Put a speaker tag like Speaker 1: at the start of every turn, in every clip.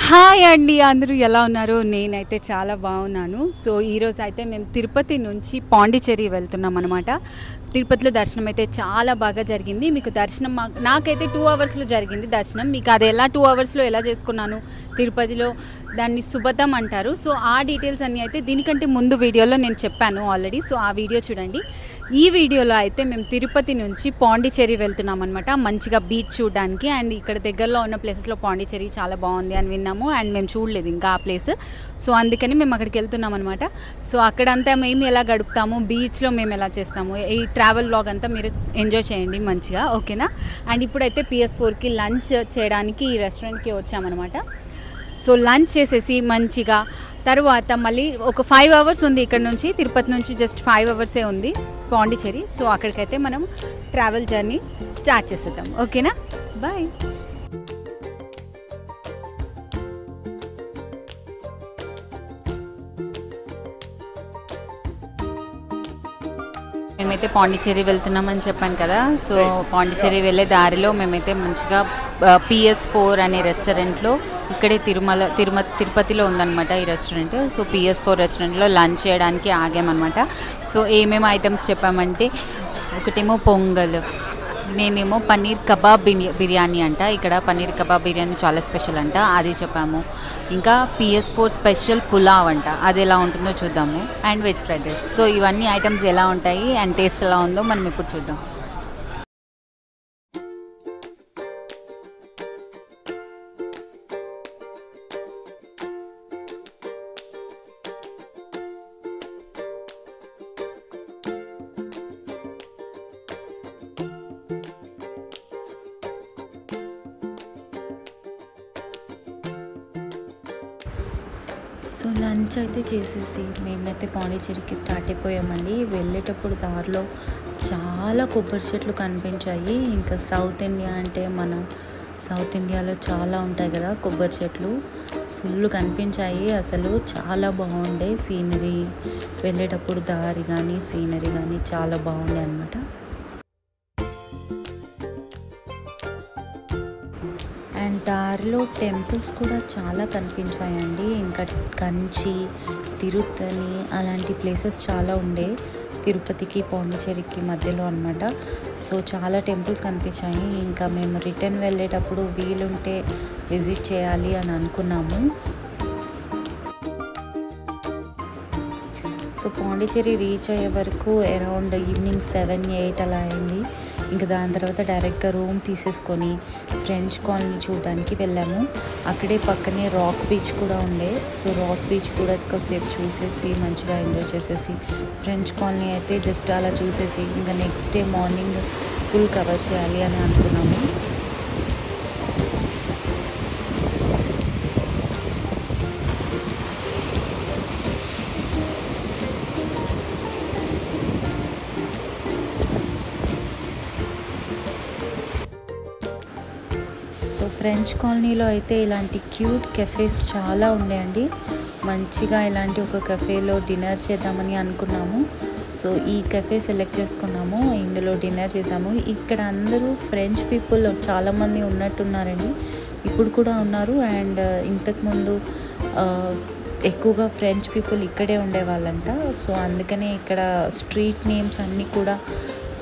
Speaker 1: Hi అండి, అందరూ ఎలా ఉన్నారు? నేనైతే చాలా బాగున్నాను. సో ఈరోజు అయితే మేము తిరుపతి నుంచి పాండిచ్చేరి వెళ్తున్నాం అనమాట. తిరుపతిలో దర్శనం అయితే చాలా బాగా జరిగింది. మీకు దర్శనం నాకైతే 2 అవర్స్లో జరిగింది దర్శనం. మీకు అది ఎలా 2 అవర్స్లో ఎలా చేసుకున్నాను తిరుపతిలో, దాన్ని సుబతం అంటారు. సో ఆ డీటెయిల్స్ అన్నీ అయితే దీనికంటే ముందు వీడియోలో నేను చెప్పాను ఆల్రెడీ. సో ఆ వీడియో చూడండి. ఈ వీడియోలో అయితే మేము తిరుపతి నుంచి పాండిచ్చేరి వెళ్తున్నాం అనమాట. మంచిగా బీచ్ చూడడానికి. అండ్ ఇక్కడ దగ్గరలో ఉన్న ప్లేసెస్లో పాండిచ్చేరి చాలా బాగుంది అని విన్నాము. అండ్ మేము చూడలేదు ఇంకా ఆ ప్లేస్. సో అందుకని మేము అక్కడికి వెళ్తున్నాం అనమాట. సో అక్కడంతా మేము ఎలా గడుపుతాము, బీచ్లో మేము ఎలా చేస్తాము, ఈ ట్రావెల్ వ్లాగ్ అంతా మీరు ఎంజాయ్ చేయండి మంచిగా, ఓకేనా? అండ్ ఇప్పుడైతే PS4కి లంచ్ చేయడానికి ఈ రెస్టారెంట్కి వచ్చామన్నమాట. సో లంచ్ చేసేసి మంచిగా తర్వాత మళ్ళీ ఒక 5 అవర్స్ ఉంది ఇక్కడ నుంచి, తిరుపతి నుంచి జస్ట్ 5 అవర్సే ఉంది పాండిచ్చేరి. సో అక్కడికైతే మనం ట్రావెల్ జర్నీ స్టార్ట్ చేసేద్దాం, ఓకేనా? బాయ్. మేమైతే పాండిచ్చేరి వెళ్తున్నామని చెప్పాను కదా. సో పాండిచ్చేరి వెళ్ళే దారిలో మేమైతే మంచిగా PS4 అనే రెస్టారెంట్లో, ఇక్కడే తిరుపతిలో ఉందన్నమాట ఈ రెస్టారెంట్. సో PS4 రెస్టారెంట్లో లంచ్ చేయడానికి ఆగామన్నమాట. సో ఏమేమి ఐటమ్స్ చెప్పామంటే, ఒకటేమో పొంగల్, నేనేమో పన్నీర్ కబాబ్ బిర్యానీ అంట. ఇక్కడ పన్నీర్ కబాబ్ బిర్యానీ చాలా స్పెషల్ అంట, అది చెప్పాము. ఇంకా PS4 స్పెషల్ పులావ్ అంట, అది ఎలా ఉంటుందో చూద్దాము. And veg fried rice. So ఇవన్నీ ఐటమ్స్ ఎలా ఉంటాయి అండ్ టేస్ట్ ఎలా ఉందో మనం ఇప్పుడు చూద్దాం. సో లంచ్ అయితే చేసేసి మేమైతే పాండిచ్చేరికి స్టార్ట్ అయిపోయామండి. వెళ్ళేటప్పుడు దారిలో చాలా కొబ్బరి చెట్లు కనిపించాయి. ఇంకా సౌత్ ఇండియా అంటే మన సౌత్ ఇండియాలో చాలా ఉంటాయి కదా కొబ్బరి చెట్లు, ఫుల్ కనిపించాయి. అసలు చాలా బాగుండే సీనరీ, వెళ్ళేటప్పుడు దారి కానీ సీనరీ కానీ చాలా బాగుండే అనమాట. అండ్ దారిలో టెంపుల్స్ కూడా చాలా కనిపించాయండి. ఇంకా కంచి, తిరుత్తని అలాంటి ప్లేసెస్ చాలా ఉండే తిరుపతికి పాండిచ్చేరికి మధ్యలో అనమాట. సో చాలా టెంపుల్స్ కనిపించాయి. ఇంకా మేము రిటర్న్ వెళ్ళేటప్పుడు వీలుంటే విజిట్ చేయాలి అని అనుకున్నాము. సో పాండిచ్చేరి రీచ్ అయ్యే వరకు అరౌండ్ ఈవినింగ్ 7-8 అలా అయింది. ఇంకా దాని తర్వాత డైరెక్ట్గా రూమ్ తీసేసుకొని ఫ్రెంచ్ కాలనీ చూడడానికి వెళ్ళాము. అక్కడే పక్కనే రాక్ బీచ్ కూడా ఉండే. సో రాక్ బీచ్ కూడా కాసేపు చూసేసి మంచిగా ఎంజాయ్ చేసేసి, ఫ్రెంచ్ కాలనీ అయితే జస్ట్ అలా చూసేసి ఇంకా next day morning full cover చేయాలి అని అనుకున్నాము. సో ఫ్రెంచ్ కాలనీలో అయితే ఇలాంటి క్యూట్ కెఫేస్ చాలా ఉన్నాయండి. మంచిగా ఇలాంటి ఒక కెఫేలో డిన్నర్ చేద్దామని అనుకున్నాము. సో ఈ కెఫే సెలెక్ట్ చేసుకున్నాము, ఇందులో డిన్నర్ చేసాము. ఇక్కడ అందరూ ఫ్రెంచ్ పీపుల్ చాలామంది ఉన్నట్టున్నారండి, ఇప్పుడు కూడా ఉన్నారు. అండ్ ఇంతకుముందు ఎక్కువగా ఫ్రెంచ్ పీపుల్ ఇక్కడే ఉండేవాళ్ళంట. సో అందుకనే ఇక్కడ స్ట్రీట్ నేమ్స్ అన్నీ కూడా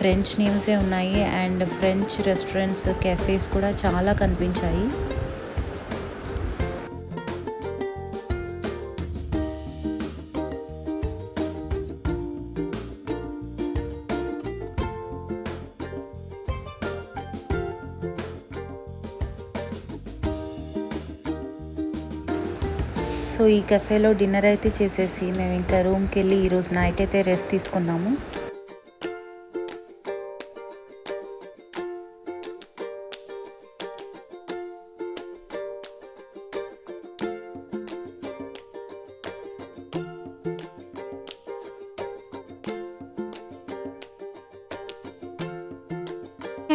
Speaker 1: ఫ్రెంచ్ నేమ్సే ఉన్నాయి. అండ్ ఫ్రెంచ్ రెస్టారెంట్స్, కెఫేస్ కూడా చాలా కనిపించాయి. సో ఈ కెఫేలో డిన్నర్ అయితే చేసేసి మేము ఇంకా రూమ్కి వెళ్ళి ఈరోజు నైట్ అయితే రెస్ట్ తీసుకున్నాము.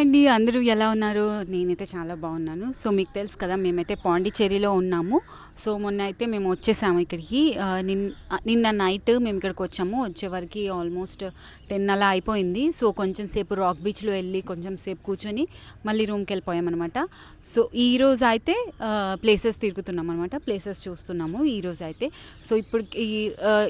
Speaker 1: అండి అందరూ ఎలా ఉన్నారు? నేనైతే చాలా బాగున్నాను. సో మీకు తెలుసు కదా మేమైతే పాండిచ్చేరిలో ఉన్నాము. సో మొన్న అయితే మేము వచ్చేసాము ఇక్కడికి. నిన్న నైట్ మేము ఇక్కడికి వచ్చాము. వచ్చేవరకు ఆల్మోస్ట్ 10 అలా అయిపోయింది. సో కొంచెం సేపు రాక్ బీచ్లో వెళ్ళి కొంచెం సేపు కూర్చొని మళ్ళీ రూమ్కి వెళ్ళిపోయామన్నమాట. సో ఈరోజు అయితే ప్లేసెస్ తిరుగుతున్నాం అనమాట. ప్లేసెస్ చూస్తున్నాము ఈరోజు అయితే. సో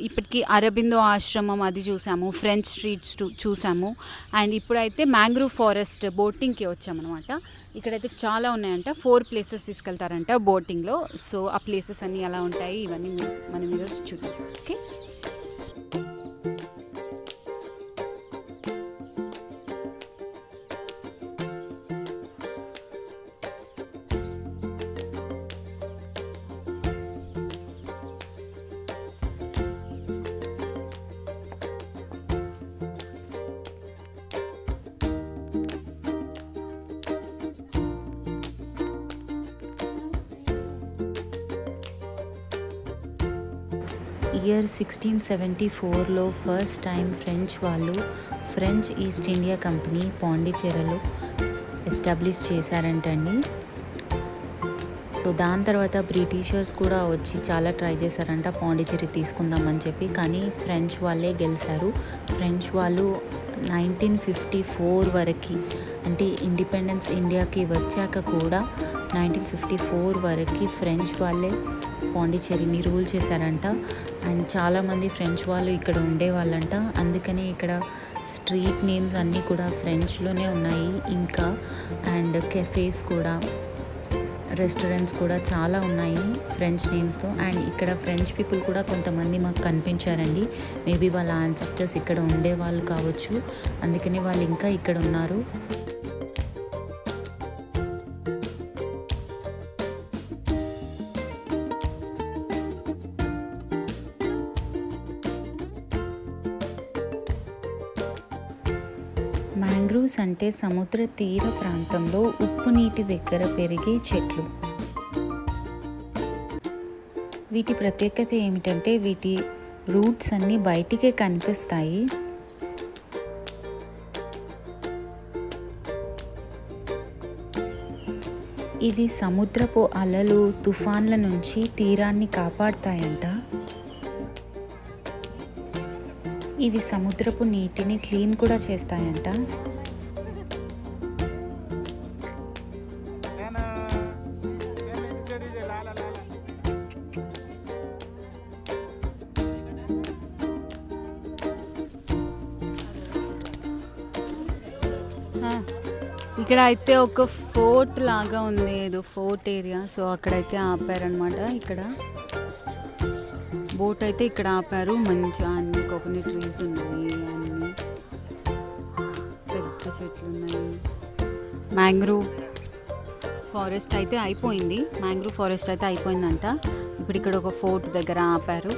Speaker 1: ఇప్పటికి అరబిందో ఆశ్రమం అది చూసాము, ఫ్రెంచ్ స్ట్రీట్స్ చూసాము. అండ్ ఇప్పుడైతే మ్యాంగ్రూవ్ ఫారెస్ట్ బోటింగ్కి వచ్చామన్నమాట. ఇక్కడైతే చాలా ఉన్నాయంట. 4 ప్లేసెస్ తీసుకెళ్తారంట బోటింగ్లో. సో ఆ ప్లేసెస్ అన్నీ ఎలా ఉంటాయి ఇవన్నీ మనం ఈరోజు చూద్దాం. ఓకే.
Speaker 2: ఇయర్ 1674లో ఫస్ట్ టైం ఫ్రెంచ్ వాళ్ళు ఫ్రెంచ్ ఈస్ట్ ఇండియా కంపెనీ పాండిచ్చేరిలో ఎస్టాబ్లిష్ చేశారంటండి. సో దాని తర్వాత బ్రిటిషర్స్ కూడా వచ్చి చాలా ట్రై చేశారంట పాండిచ్చేరి తీసుకుందామని చెప్పి. కానీ ఫ్రెంచ్ వాళ్ళే గెలిచారు. ఫ్రెంచ్ వాళ్ళు 1954 వరకు, అంటే ఇండిపెండెన్స్ ఇండియాకి వచ్చాక కూడా 1954 వరకు ఫ్రెంచ్ వాళ్ళే పాండిచ్చేరిని రూల్ చేశారంట. అండ్ చాలామంది ఫ్రెంచ్ వాళ్ళు ఇక్కడ ఉండేవాళ్ళంట. అందుకనే ఇక్కడ స్ట్రీట్ నేమ్స్ అన్నీ కూడా ఫ్రెంచ్లోనే ఉన్నాయి. ఇంకా అండ్ కెఫేస్ కూడా, రెస్టారెంట్స్ కూడా చాలా ఉన్నాయి ఫ్రెంచ్ నేమ్స్తో. అండ్ ఇక్కడ ఫ్రెంచ్ పీపుల్ కూడా కొంతమంది మాకు కనిపించారండి. మేబీ వాళ్ళ యాన్సిస్టర్స్ ఇక్కడ ఉండేవాళ్ళు కావచ్చు, అందుకని వాళ్ళు ఇంకా ఇక్కడ ఉన్నారు. మ్యాంగ్రూవ్స్ అంటే సముద్ర తీర ప్రాంతంలో ఉప్పు నీటి దగ్గర పెరిగే చెట్లు. వీటి ప్రత్యేకత ఏమిటంటే వీటి రూట్స్ అన్నీ బయటికే కనిపిస్తాయి. ఇవి సముద్రపు అలలు, తుఫాన్ల నుంచి తీరాన్ని కాపాడుతాయంట. ఇవి సముద్రపు నీటిని క్లీన్ కూడా చేస్తాయంట.
Speaker 1: ఇక్కడ అయితే ఒక ఫోర్ట్ లాగా ఉంది, ఏదో ఫోర్ట్ ఏరియా. సో అక్కడైతే ఆపారనమాట. ఇక్కడ బోట్ అయితే ఇక్కడ ఆపారు. మంచిగా అన్ని కోకోనట్ ట్రీస్ ఉన్నాయి, అన్ని పెద్ద చెట్లు ఉన్నాయి. మ్యాంగ్రూవ్ ఫారెస్ట్ అయితే అయిపోయింది. మ్యాంగ్రూవ్ ఫారెస్ట్ అయితే అయిపోయిందంట. ఇప్పుడు ఇక్కడ ఒక ఫోర్ట్ దగ్గర ఆపారు.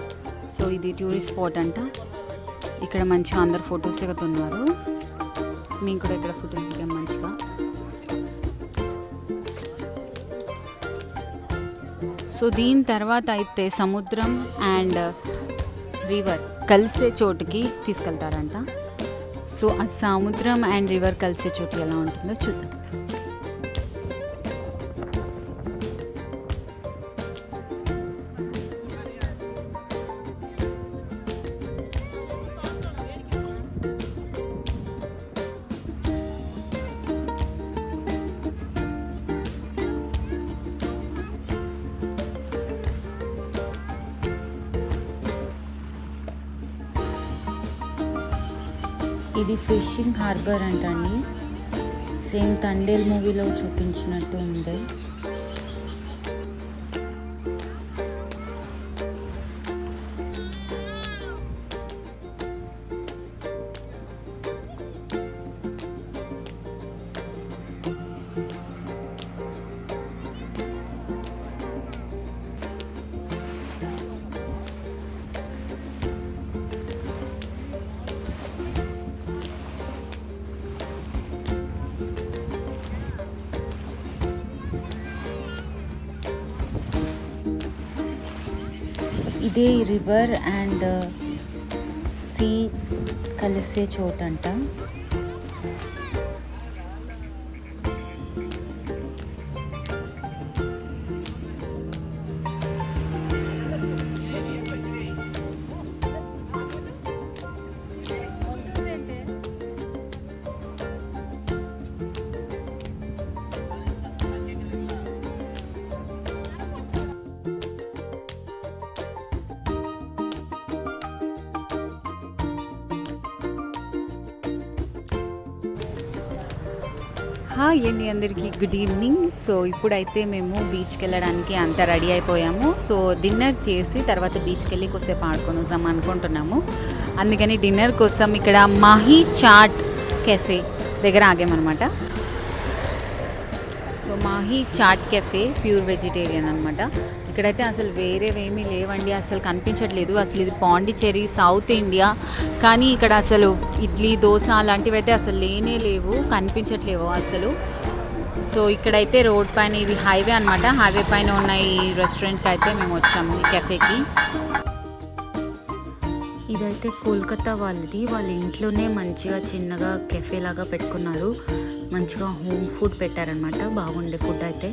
Speaker 1: సో ఇది టూరిస్ట్ స్పాట్ అంట. ఇక్కడ మంచిగా అందరు ఫొటోస్ దిగుతున్నారు. మేము కూడా ఇక్కడ ఫొటోస్ దిగాం మంచిగా. సో దీని తర్వాత అయితే సముద్రం అండ్ రివర్ కలిసే చోటుకి తీసుకెళ్తారంట. సో ఆ సముద్రం అండ్ రివర్ కలిసే చోటు ఎలా ఉంటుందో చూద్దాం.
Speaker 2: ఇది ఫిషింగ్ హార్బర్ అంటండి. సేమ్ తండేల్ మూవీలో చూపించినట్టు ఉంది. ఇదే రివర్ అండ్ సీ కలిసే చోటంట.
Speaker 1: హాయ్ అండి అందరికీ గుడ్ ఈవినింగ్. సో ఇప్పుడైతే మేము బీచ్కి వెళ్ళడానికి అంతా రెడీ అయిపోయాము. సో డిన్నర్ చేసి తర్వాత బీచ్కి వెళ్ళి కొద్దిసేపు ఆడుకొని వద్దాం అనుకుంటున్నాము. అందుకని డిన్నర్ కోసం ఇక్కడ మాహీ చాట్ కెఫే దగ్గర ఆగామన్నమాట. So Mahi chaat cafe pure vegetarian అనమాట. ఇక్కడైతే అసలు వేరేవేమీ లేవండి, అసలు కనిపించట్లేదు. అసలు ఇది పాండిచ్చేరి సౌత్ ఇండియా, కానీ ఇక్కడ అసలు ఇడ్లీ దోశ అలాంటివి అయితే అసలు లేనే లేవు, కనిపించట్లేవు అసలు. సో ఇక్కడైతే రోడ్ పైన, ఇది హైవే అనమాట, హైవే పైన ఉన్న ఈ రెస్టారెంట్కి అయితే మేము వచ్చాము, ఈ కెఫేకి.
Speaker 2: ఇదైతే కోల్కతా వాళ్ళది. వాళ్ళ ఇంట్లోనే మంచిగా చిన్నగా కెఫే లాగా పెట్టుకున్నారు. మంచిగా హోమ్ ఫుడ్ పెట్టారనమాట, బాగుండే ఫుడ్ అయితే.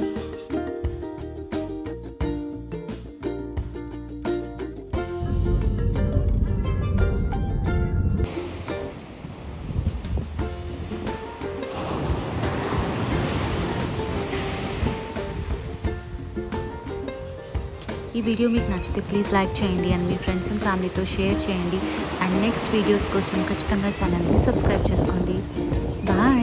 Speaker 2: ఈ వీడియో మీకు నచ్చితే ప్లీజ్ లైక్ చేయండి అండ్ మీ ఫ్రెండ్స్ అండ్ ఫ్యామిలీతో షేర్ చేయండి. అండ్ నెక్స్ట్ వీడియోస్ కోసం ఖచ్చితంగా ఛానల్ని సబ్స్క్రైబ్ చేసుకోండి. బాయ్.